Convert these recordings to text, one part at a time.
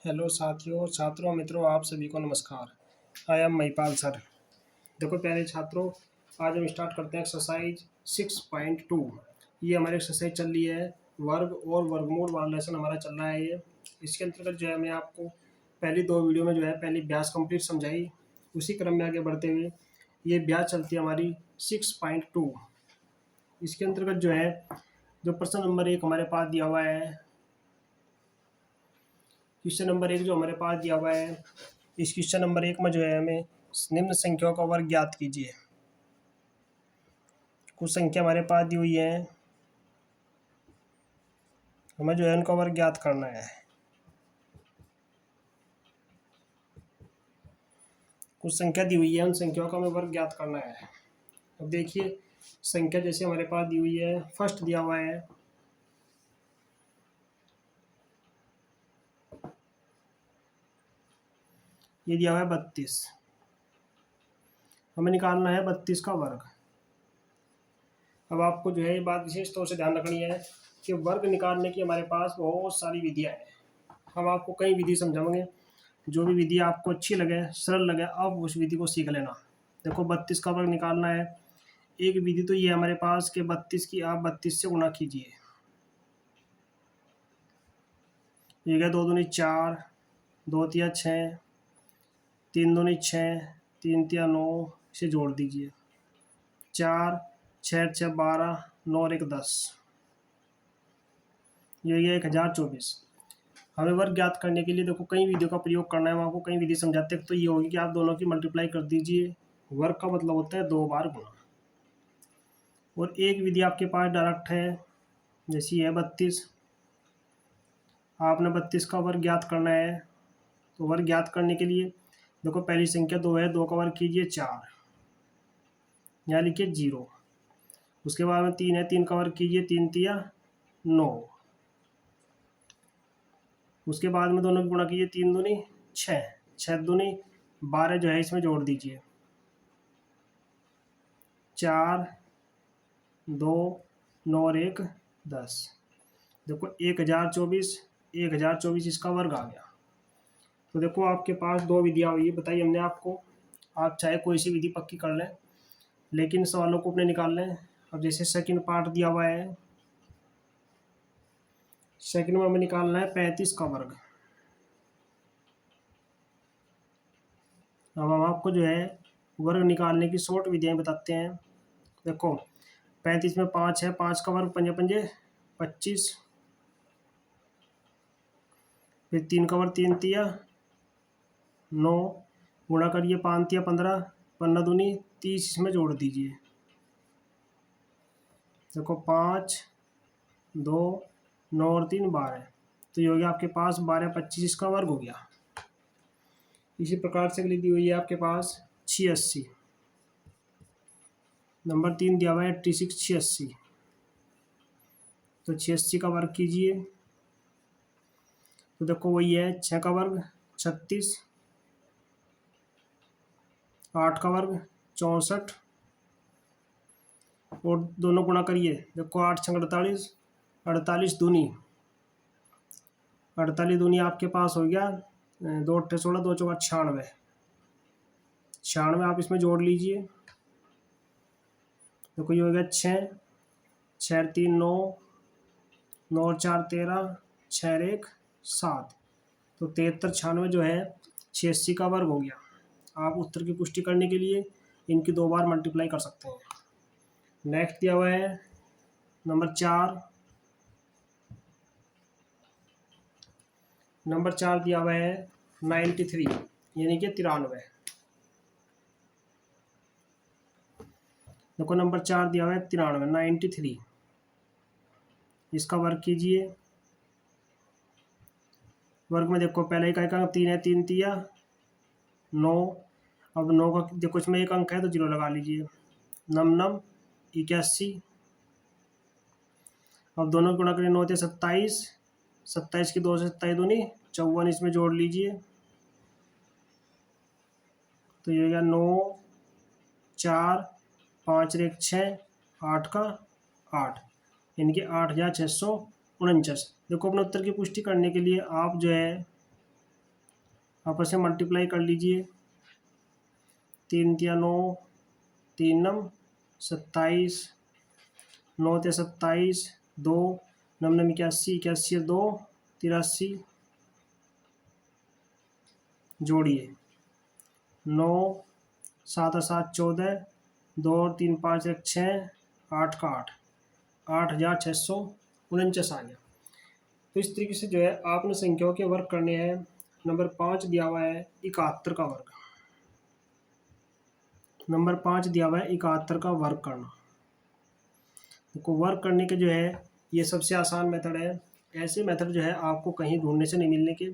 Hello साथियों, छात्रों, मित्रों, आप सभी को नमस्कार। I am Mahipal sir. देखो प्यारे छात्रों, आज हम स्टार्ट करते हैं एक्सरसाइज 6.2। ये हमारी एक्सरसाइज चल रही है, वर्ग और वर्गमूल वाला लेसन हमारा चल रहा है। ये इसके अंतर्गत जो है मैं आपको पहली दो वीडियो में जो है पहली अभ्यास कंप्लीट समझाई। उसी क्रम में आगे बढ़ते हुए ये अभ्यास चलती है हमारी 6.2। इसके अंतर्गत जो है जो प्रश्न नंबर 1 हमारे पास दिया हुआ है, क्वेश्चन नंबर 1 जो हमारे पास दिया हुआ है, इस क्वेश्चन नंबर 1 में जो है हमें निम्न संख्याओं का वर्ग ज्ञात कीजिए। कुछ संख्या हमारे पास दी हुई है, हमें जो है उनका वर्ग ज्ञात करना है। कुछ संख्या दी हुई है, उन संख्याओं का हमें वर्ग ज्ञात करना है। अब देखिए संख्या जैसे हमारे पास दी हुई है, फर्स्ट दिया हुआ है ये दिया हुआ है 32। हमें निकालना है 32 का वर्ग। अब आपको जो है ये बात विशेष तौर से ध्यान रखनी है कि वर्ग निकालने की हमारे पास बहुत सारी विधियां हैं। हम आपको कई विधि समझाएंगे, जो भी विधि आपको अच्छी लगे, सरल लगे, आप उस विधि को सीख लेना। देखो 32 का वर्ग निकालना है, एक विधि तो ये हमारे पास कि 32 की आप 32 से गुणा कीजिए। ये क्या, 2 दूनी 4, 2 तिया 6, 3 दूनी 6, 3 तिया 9, इसे जोड़ दीजिए। 4 6 6 12, 9 और 1 10, ये गया 1024। हमें वर्ग ज्ञात करने के लिए देखो कई विधियों का प्रयोग करना है। हम आपको कई विधि समझाते हैं, तो ये होगी कि आप दोनों की मल्टीप्लाई कर दीजिए। वर्ग का मतलब होता है 2 बार गुणा। और एक विधि आपके पास डायरेक्ट है, जैसी है 32। आपने 32 का वर्ग ज्ञात करना है, तो वर्ग ज्ञात करने के लिए देखो पहली संख्या 2 है, 2 का वर्ग कीजिए 4, यहाँ लिखिए 0। उसके बाद में 3 है, 3 का वर्ग कीजिए 3 तिया 9। उसके बाद में दोनों की गुणा कीजिए, 3 दूनी 6, 6 दूनी 12 जो है इसमें जोड़ दीजिए। 4 2 9 और 1 10। देखो 1024 इसका वर्ग आ गया। तो देखो आपके पास दो विधियाँ हुई बताई हमने आपको। आप चाहे कोई सी विधि पक्की कर लें, लेकिन सवालों को अपने निकाल लें। अब जैसे सेकंड पार्ट दिया हुआ है, सेकंड में हमें निकालना है 35 का वर्ग। अब हम आपको जो है वर्ग निकालने की शॉर्ट विधियाँ बताते हैं। देखो 35 में 5 है, 5 का वर्ग पंजे पंजे 25, फिर 3 का वर्ग 3 तिया 9, गुणा करिए 5 तिया 15, 15 दूनी 30, इसमें जोड़ दीजिए। देखो 5 2 9 और 3 12, तो ये हो गया आपके पास 12 25, इसका वर्ग हो गया। इसी प्रकार से अगली दी हुई है आपके पास 86। नंबर 3 दिया हुआ है 86 86, तो 86 का वर्ग कीजिए। तो देखो वही है 6 का वर्ग 36, 8 का वर्ग 64, और दोनों गुणा करिए। देखो 8 6 48, 48 दूनी 48 दूनी आपके पास हो गया 2 8 16, 2 4 96, 96 आप इसमें जोड़ लीजिए। देखो ये हो गया 6 6 3 9, 9 और 4 13, 6 और 1 7, तो 73 96 जो है 86 का वर्ग हो गया। आप उत्तर की पुष्टि करने के लिए इनकी 2 बार मल्टीप्लाई कर सकते हैं। नेक्स्ट दिया हुआ है नंबर 4। नंबर 4 दिया हुआ है 93, यानी कि 93। देखो नंबर 4 दिया हुआ है 93, 93, इसका वर्ग कीजिए। वर्ग में देखो पहले का एक अंक 3 है, 3 तिया 9। अब 9 का देखो इसमें एक अंक है तो 0 लगा लीजिए। नम नम 81। अब दोनों की गुणा करें, 9 थे 27, 27 की 2 से 27 दूनी 54, इसमें जोड़ लीजिए। तो ये हो गया 9 4 5 1 6, 8 का 8, यानी कि 8649। देखो अपने उत्तर की पुष्टि करने के लिए आप जो है आपस में मल्टीप्लाई कर लीजिए। 3 तिया 9, 3 नम 27, 9 ते 27, 2 नम नम 81, 81 2 83, जोड़िए 9 7 7 14, 2 और 3 5 1 6, 8 का 8, 8649 आ गया। तो इस तरीके से जो है आपने संख्याओं के वर्ग करने हैं। नंबर 5 दिया हुआ है 71 का वर्ग। नंबर 5 दिया हुआ है 71 का वर्ग करना। तो वर्ग करने के जो है ये सबसे आसान मेथड है। ऐसे मेथड जो है आपको कहीं ढूंढने से नहीं मिलने के।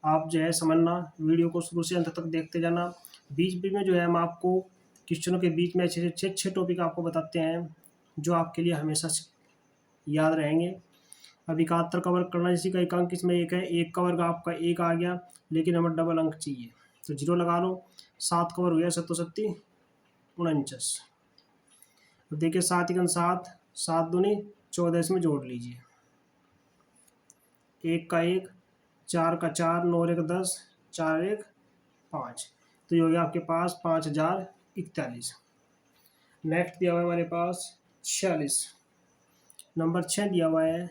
आप जो है समझना, वीडियो को शुरू से अंत तक देखते जाना। बीच बीच में जो है हम आपको क्वेश्चनों के बीच में अच्छे अच्छे अच्छे टॉपिक आपको बताते हैं जो आपके लिए हमेशा याद रहेंगे। अब 71 का वर्ग करना, जैसे का एक अंक इसमें एक है, एक का वर्ग आपका एक आ गया, लेकिन हमें डबल अंक चाहिए तो 0 लगा लो। 7 का वर्ग हो गया 7 7 49। तो देखिए 7 1 7, 7 दूनी 14, इसमें जोड़ लीजिए। 1 का 1, 4 का 4, 9 1 10, 4 1 5। तो ये हो गया आपके पास 5041। नेक्स्ट दिया हुआ है हमारे पास 46। नंबर 6 दिया हुआ है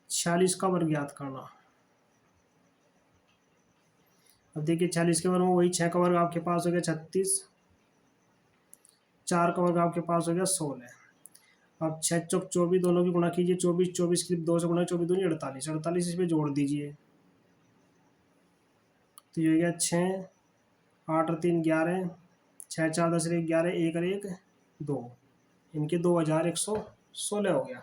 46 का वर्ग ज्ञात करना। अब देखिए 46 के वर्ग में वही 6 का वर्ग आपके पास हो गया 36, 4 का वर्ग आपके पास हो गया 16। अब 6 चौक 24, दोनों की गुणा कीजिए। 24 24 की 2 से गुणा, 24 दूनी 48, 48 इसमें जोड़ दीजिए। तो ये हो गया 6, 8 और 3 11, 6 4 10 1 11, 1 और 1 2, इनके 2116 हो गया।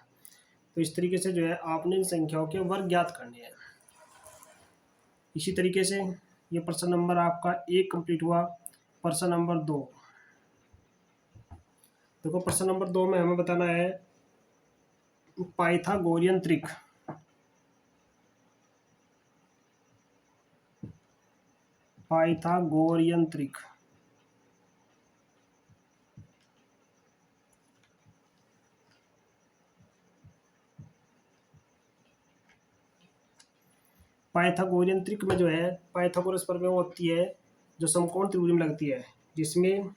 तो इस तरीके से जो है आपने इन संख्याओं के वर्ग ज्ञात करने हैं। इसी तरीके से ये प्रश्न नंबर आपका 1 कंप्लीट हुआ। प्रश्न नंबर 2 देखो, प्रश्न नंबर 2 में हमें बताना है पाइथागोरियन त्रिक। पाइथागोरियन त्रिक पाइथागोरियन त्रिक में जो है पाइथागोरस प्रमेय होती है जो समकोण त्रिभुज में लगती है, जिसमें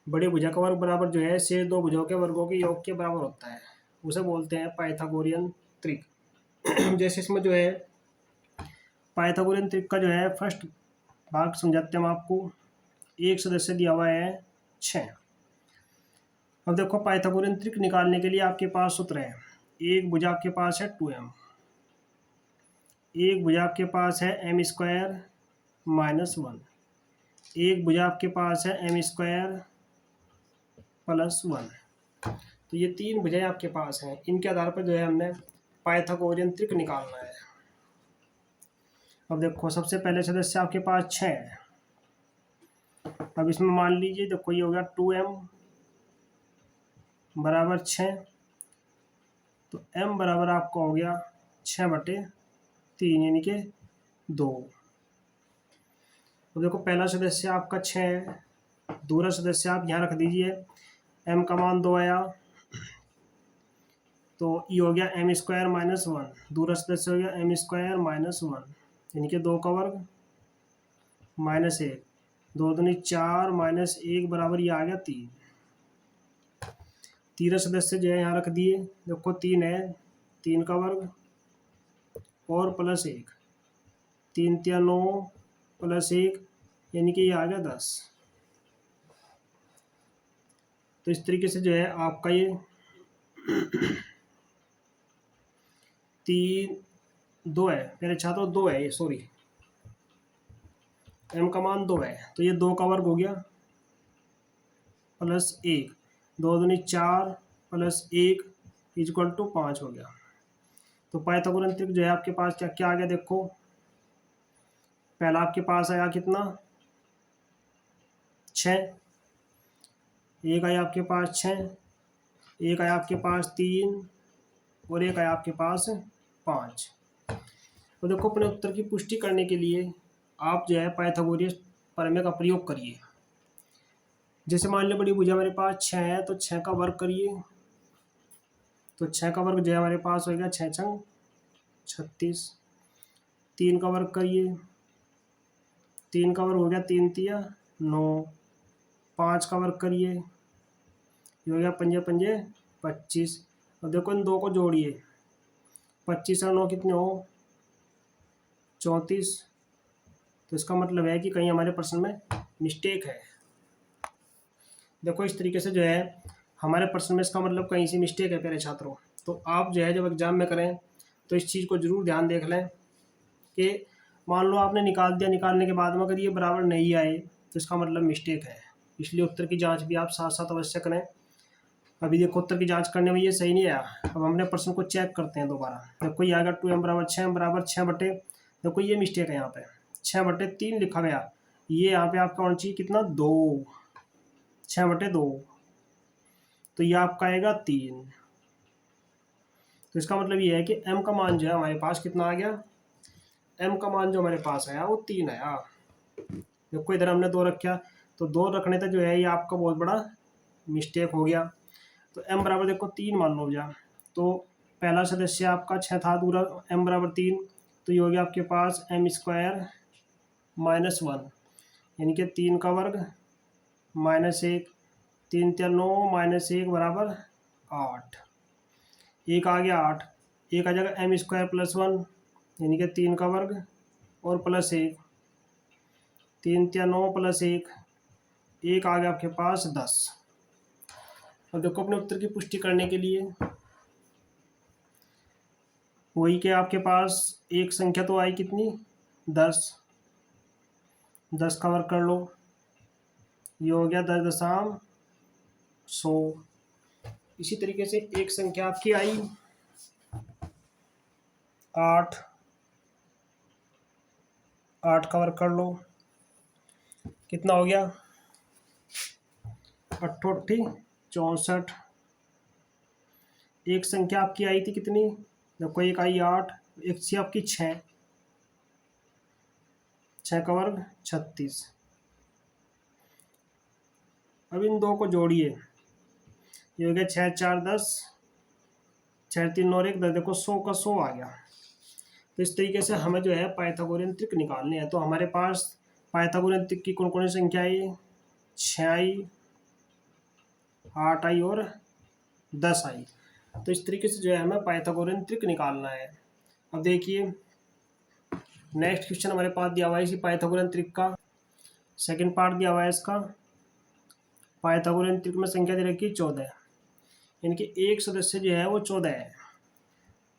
बड़े भुजा का वर्ग बराबर जो है शेष दो भुजाओं के वर्गों के योग के बराबर होता है, उसे बोलते हैं पाइथागोरियन त्रिक। जैसे इसमें जो है पाइथागोरियन त्रिक का जो है फर्स्ट भाग समझाते हैं हम आपको। एक सदस्य दिया हुआ है 6। अब देखो पाइथागोरियन त्रिक निकालने के लिए आपके पास सूत्र है। एक भुजा आपके पास है 2m, एक भुजा आपके पास है m² - 1, एक भुजा आपके पास है m² + 1। तो ये 3 भुजाएं आपके पास हैं। इनके आधार पर जो है हमने पाइथागोरियन त्रिक निकालना है। अब देखो सबसे पहले सदस्य आपके पास 6 है। अब इसमें मान लीजिए देखो ये हो गया 2m बराबर 6, तो m बराबर आपका हो गया 6/3 यानी कि 2। तो देखो पहला सदस्य आपका 6 है, दूसरा सदस्य आप यहाँ रख दीजिए। m का मान 2 आया, तो ये हो गया m² - 1, दूसरा सदस्य हो गया m² - 1 यानी कि 2 का वर्ग -1, 2 दूनी 4 -1 बराबर ये आ गया 3। तीसरा सदस्य जो है यहाँ रख दिए। देखो 3 है, 3 का वर्ग और +1, 3 तिया 9 +1 यानी कि ये आ गया 10। तो इस तरीके से जो है आपका ये 3 2 है, मेरे छात्रों 2 है ये, सॉरी m का मान 2 है, तो ये 2 का वर्ग हो गया +1, 2 दूनी 4 +1 = 5 हो गया। तो पाइथागोरन त्रिक जो है आपके पास क्या क्या आ गया देखो। पहला आपके पास आया कितना 6, एक आया आपके पास 6, एक आया आपके पास 3 और एक आया आपके पास 5। तो देखो अपने उत्तर की पुष्टि करने के लिए आप जो है पाइथागोरस प्रमेय का प्रयोग करिए। जैसे मान लो बड़ी भुजा मेरे पास 6 है, तो 6 का वर्ग करिए। तो 6 का वर्ग जो है हमारे पास हो गया 6 छंग 36, 3 का वर्ग करिए, 3 का वर्ग हो गया 3 तिया 9, 5 का वर्ग करिए, ये हो गया पंजे पंजे 25। अब देखो इन दो को जोड़िए, 25 और 9 कितने हो 34। तो इसका मतलब है कि कहीं हमारे प्रश्न में मिस्टेक है। देखो इस तरीके से जो है हमारे प्रश्न में इसका मतलब कहीं से मिस्टेक है प्यारे छात्रों। तो आप जो है जब एग्जाम में करें तो इस चीज़ को जरूर ध्यान देख लें कि मान लो आपने निकाल दिया, निकालने के बाद में अगर ये बराबर नहीं आए तो इसका मतलब मिस्टेक है। इसलिए उत्तर की जांच भी आप साथ साथ अवश्य करें। अभी देखो उत्तर की जांच करने में ये सही नहीं आया, अब हमने प्रश्न को चेक करते हैं दोबारा। देखो ये आएगा 2m बराबर 6, m बराबर 6 बटे, देखो ये मिस्टेक है यहाँ पे 6 बटे 3 लिखा गया, ये यहाँ पे आपका होना चाहिए कितना 2, 6 बटे 2, तो ये आपका आएगा 3। तो इसका मतलब ये है कि m का मान जो है हमारे पास कितना आ गया, m का मान जो हमारे पास आया वो 3 आया। देखो इधर हमने 2 रखा, तो 2 रखने तक जो है ये आपका बहुत बड़ा मिस्टेक हो गया। तो m बराबर देखो 3 मान लो जा, तो पहला सदस्य आपका 6 था, दूसरा m बराबर 3, तो ये हो गया आपके पास m स्क्वायर माइनस 1, यानी कि 3 का वर्ग माइनस 1, 3 तिया 9 माइनस 1 बराबर 8, एक आ गया 8, एक आ जाएगा m स्क्वायर प्लस 1, यानी कि 3 का वर्ग और प्लस 1, 3 तिया 9 प्लस 1, एक आ गया आपके पास 10। अब देखो अपने उत्तर की पुष्टि करने के लिए वही के आपके पास एक संख्या तो आई कितनी 10, 10 का वर्ग कर लो, ये हो गया 10.100। इसी तरीके से एक संख्या आपकी आई 8, 8 का वर्ग कर लो, कितना हो गया 8 64। एक संख्या आपकी आई थी कितनी, देखो एक आई 8, एक सी आपकी 6, 6 का वर्ग 36। अब इन दो को जोड़िए, ये हो गया 6 4 10, 6 3 और 1 10, देखो 100 का 100 आ गया। तो इस तरीके से हमें जो है पाइथागोरियन त्रिक निकालने हैं। तो हमारे पास पाइथागोरियन त्रिक की कौन कौन सी संख्या आई, 6 आई, 8 आई और 10 आई। तो इस तरीके से जो है हमें पाइथागोरियन त्रिक निकालना है। अब देखिए नेक्स्ट क्वेश्चन हमारे पास दिया हुआ है इसी पाइथागोरियन त्रिक का, सेकंड पार्ट दिया हुआ है इसका। पाइथागोरियन त्रिक में संख्या दे रखी है 14, यानी कि एक सदस्य जो है वो 14 है,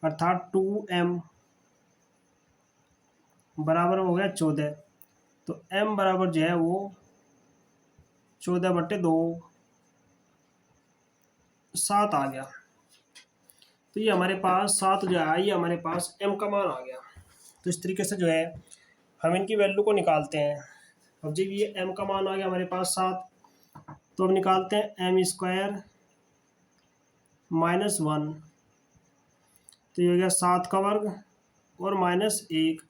अर्थात 2m बराबर हो गया 14। तो m बराबर जो है वो 14 बटे 2 7 आ गया। तो ये हमारे पास 7 जो है ये हमारे पास m का मान आ गया। तो इस तरीके से जो है हम इनकी वैल्यू को निकालते हैं। अब जब ये m का मान आ गया हमारे पास 7, तो अब निकालते हैं m स्क्वायर माइनस 1, तो ये हो गया 7 का वर्ग और माइनस 1,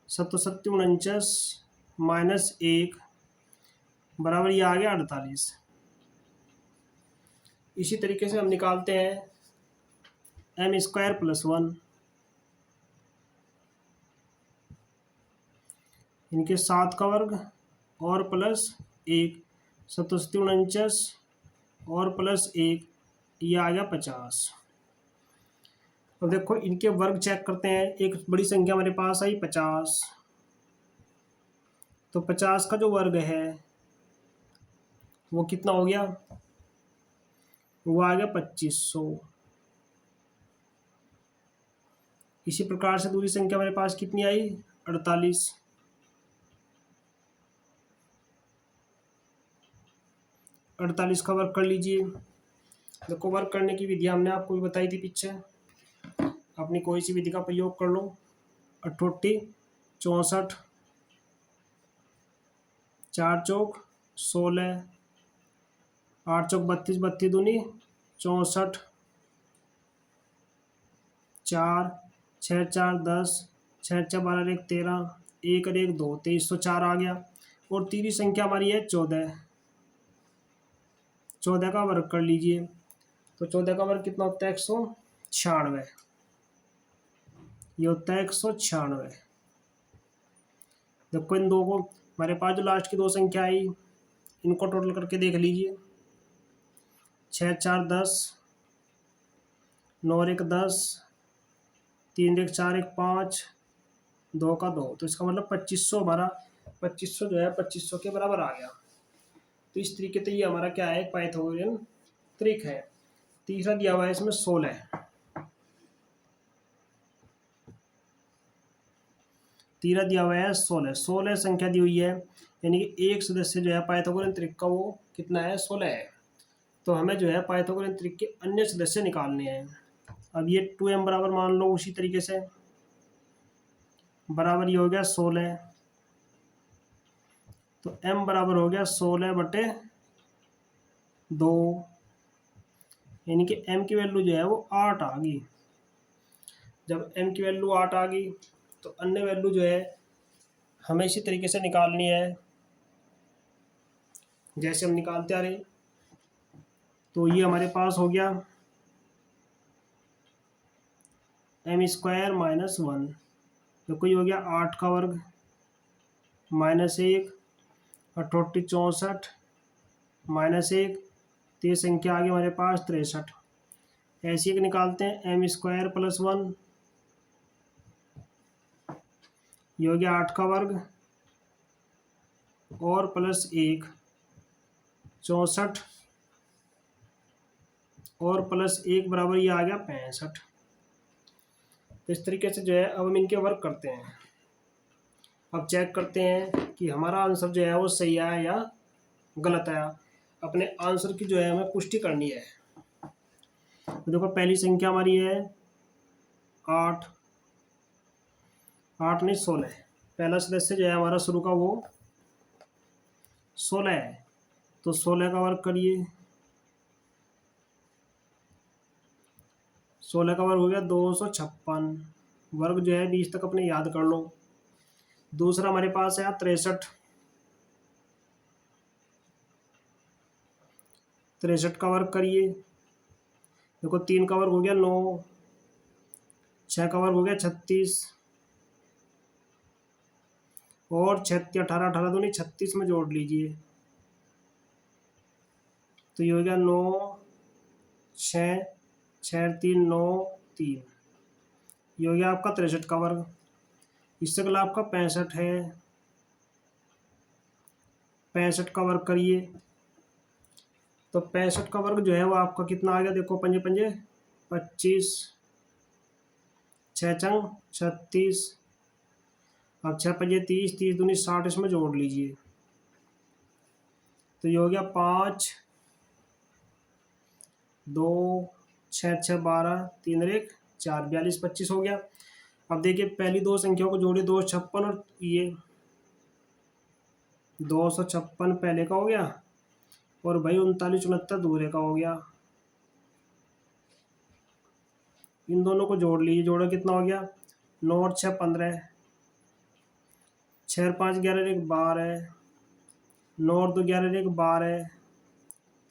7 7 49 माइनस 1 बराबर ये आ गया 48। इसी तरीके से हम निकालते हैं m स्क्वायर प्लस 1, इनके 7 का वर्ग और प्लस 1, 7 7 49 और प्लस 1, ये आ गया 50। अब देखो इनके वर्ग चेक करते हैं, एक बड़ी संख्या हमारे पास आई 50, तो 50 का जो वर्ग है वो कितना हो गया, वो आ गया 2500। इसी प्रकार से दूसरी संख्या हमारे पास कितनी आई 48, 48 का वर्ग कर लीजिए। देखो वर्ग करने की विधि हमने आपको भी बताई थी पीछे, अपनी कोई सी विधि का प्रयोग कर लो। 68 64, 4 चौक 16, 8 चौक 32, 32 दूनी 64, 4 6 4 10, 6 6 12 1 13, 1 और 1 2, 2304 आ गया। और तीसरी संख्या हमारी है 14, 14 का वर्ग कर लीजिए। तो 14 का वर्ग कितना होता है 196, ये होता है 196। देखो इन दो को, हमारे पास जो लास्ट की दो संख्या आई इनको टोटल करके देख लीजिए। 6 4 10, 9 और 1 10, 3 1 4 1 5, 2 का 2, तो इसका मतलब 2500 हमारा 2500 जो है 2500 के बराबर आ गया। तो इस तरीके से ये हमारा क्या है, पाइथागोरियन त्रिक है। तीसरा दिया हुआ है इसमें 16। तीसरा दिया हुआ है 16, 16 संख्या दी हुई है, यानी कि एक सदस्य जो है पाइथागोरियन त्रिक का वो कितना है, 16 है। तो हमें जो है पाइथागोरियन त्रिक के अन्य सदस्य निकालने हैं। अब ये 2m बराबर मान लो, उसी तरीके से बराबर ये हो गया 16, तो m बराबर हो गया 16/2, यानी कि m की वैल्यू जो है वो 8 आ गई। जब m की वैल्यू 8 आ गई तो अन्य वैल्यू जो है हमें इसी तरीके से निकालनी है जैसे हम निकालते आ रहे। तो ये हमारे पास हो गया m² - 1, तो कोई हो गया 8 का वर्ग -1 अठोटी 64 -1, तो ये संख्या आ गई हमारे पास 63। ऐसी एक निकालते हैं m² + 1, ये हो गया 8 का वर्ग और +1 64 और +1 बराबर ये आ गया 65। तो इस तरीके से जो है अब हम इनके वर्क करते हैं। अब चेक करते हैं कि हमारा आंसर जो है वो सही आया या गलत आया। अपने आंसर की जो है हमें पुष्टि करनी है। तो देखो पहली संख्या हमारी है 8, 8 नहीं 16। पहला सदस्य जो है हमारा शुरू का वो 16 है, तो 16 का वर्ग करिए, 16 का वर्ग हो गया 256। वर्ग जो है 20 तक अपने याद कर लो। दूसरा हमारे पास है 63, 63 का वर्ग करिए, देखो 3 का वर्ग हो गया 9, 6 का वर्ग हो गया 36 और 36 18 18 दूनी 36 में जोड़ लीजिए, तो ये हो गया 9 6 6 3 9 3, ये हो गया आपका 63 का वर्ग। इससे अगला आपका 65 है, 65 का वर्ग करिए, तो 65 का वर्ग जो है वो आपका कितना आ गया, देखो 5 5 25, 6 चंग 36, अब 6 5 30, 30 दूनी 60, इसमें जोड़ लीजिए, तो ये हो गया 5 2 6 6 12 3 और 1 4, 42 25 हो गया। अब देखिए पहली दो संख्याओं को जोड़े, 256 और ये 256 पहले का हो गया और भाई 39 69 दूसरे का हो गया। इन दोनों को जोड़ लीजिए, जोड़ो कितना हो गया, 9 और 6 15, 6 और 5 11 और 1 12, 9 और 2 11 और 1 12,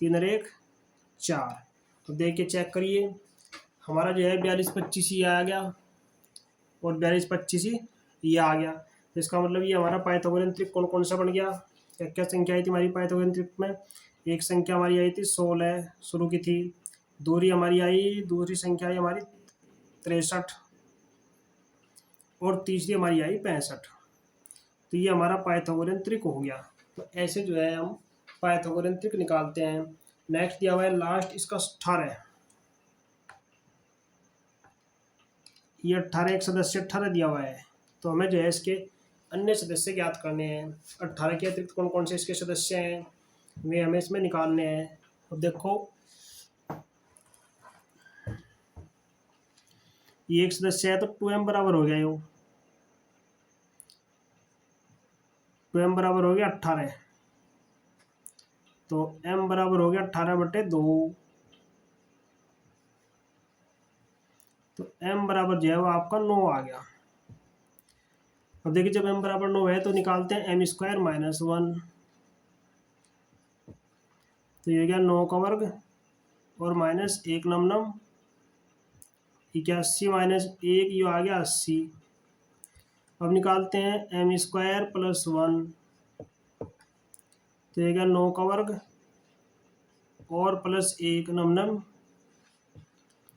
3 और 1 4। तो देखिए चेक करिए, हमारा जो है 42 25 ही आ गया और 42 25 ही ये आ गया। तो इसका मतलब ये हमारा पाइथागोरियन त्रिक कौन कौन सा बन गया। क्या क्या संख्या आई थी हमारी पाइथागोरियन त्रिक में, एक संख्या हमारी आई थी 16 शुरू की थी, दूसरी संख्या आई हमारी 63 और तीसरी हमारी आई 65। तो ये हमारा पाइथागोरियन त्रिक हो गया। तो ऐसे जो है हम पाइथागोरियन त्रिक निकालते हैं। नेक्स्ट दिया हुआ है लास्ट इसका 18, ये 18 एक सदस्य 18 दिया हुआ है, तो हमें जो है इसके अन्य सदस्य ज्ञात करने हैं। 18 के अतिरिक्त कौन कौन से इसके सदस्य हैं वे हमें इसमें निकालने हैं। अब देखो ये एक सदस्य है, तो 2m बराबर हो गया, यो 2m बराबर हो गया 18, तो m बराबर हो गया 18/2, तो m बराबर जो है वो आपका 9 आ गया। अब देखिए जब m बराबर 9 है तो निकालते हैं m² - 1, तो ये गया 9 का वर्ग और -1 नम नम 81 - 1, ये आ गया 80, अब निकालते हैं एम स्क्वायर प्लस 1, तो ये क्या 9 का वर्ग और प्लस 1 नम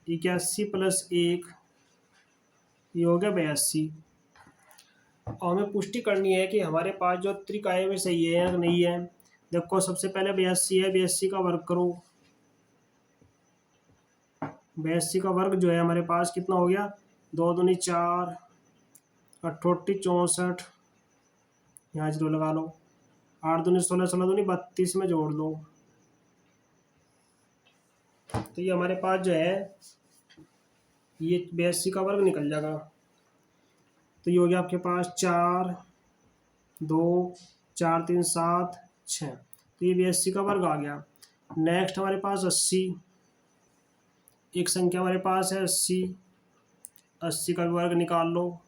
81 प्लस 1, ये हो गया 82। और हमें पुष्टि करनी है कि हमारे पास जो त्रिक आए हुए सही है या नहीं है। देखो सबसे पहले 82 है, 82 का वर्ग करो। 82 का वर्ग जो है हमारे पास कितना हो गया, 2 दूनी 4, 88 64, यहाँ 0 लगा लो, 8 दूनी 16, 16 दूनी 32 में जोड़ लो। तो ये हमारे पास जो है ये 82 का वर्ग निकल जाएगा। तो ये हो गया आपके पास 4 2 4 3 7 6, तो ये 82 का वर्ग आ गया। नेक्स्ट हमारे पास 80, एक संख्या हमारे पास है 80, 80 का वर्ग निकाल लो,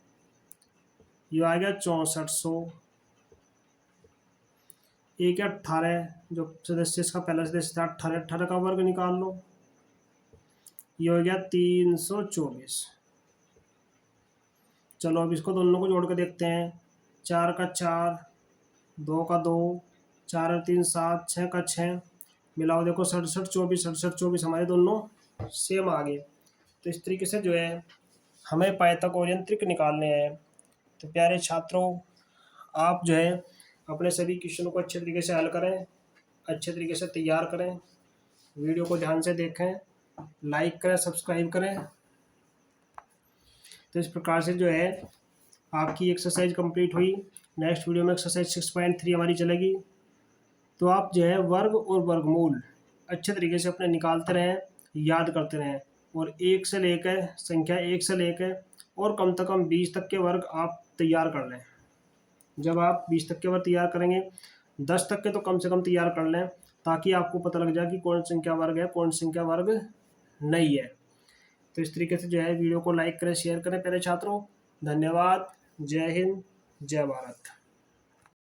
ये आ गया 6400। एक है 18, जो सदस्य इसका पहला सदस्य था 18, 18 का वर्ग निकाल लो, ये हो गया 324। चलो अब इसको दोनों को जोड़ कर देखते हैं। 4 का 4, 2 का 2, 4 और 3 7, 6 का 6, मिलाओ देखो 67 24, 67 24 हमारे दोनों सेम आ गए। तो इस तरीके से जो है हमें पाइथागोरियन त्रिक निकालने हैं। तो प्यारे छात्रों, आप जो है अपने सभी क्वेश्चनों को अच्छे तरीके से हल करें, अच्छे तरीके से तैयार करें, वीडियो को ध्यान से देखें, लाइक करें, सब्सक्राइब करें। तो इस प्रकार से जो है आपकी एक्सरसाइज कंप्लीट हुई। नेक्स्ट वीडियो में एक्सरसाइज 6.3 हमारी चलेगी। तो आप जो है वर्ग और वर्गमूल अच्छे तरीके से अपने निकालते रहें, याद करते रहें, और संख्या 1 से लेकर और कम से कम 20 तक के वर्ग आप तैयार कर लें। जब आप 20 तक के वर्ग तैयार करेंगे, 10 तक के तो कम से कम तैयार कर लें, ताकि आपको पता लग जाए कि कौन संख्या वर्ग है, कौन संख्या वर्ग नहीं है। तो इस तरीके से जो है वीडियो को लाइक करें, शेयर करें प्यारे छात्रों। धन्यवाद। जय हिंद, जय भारत।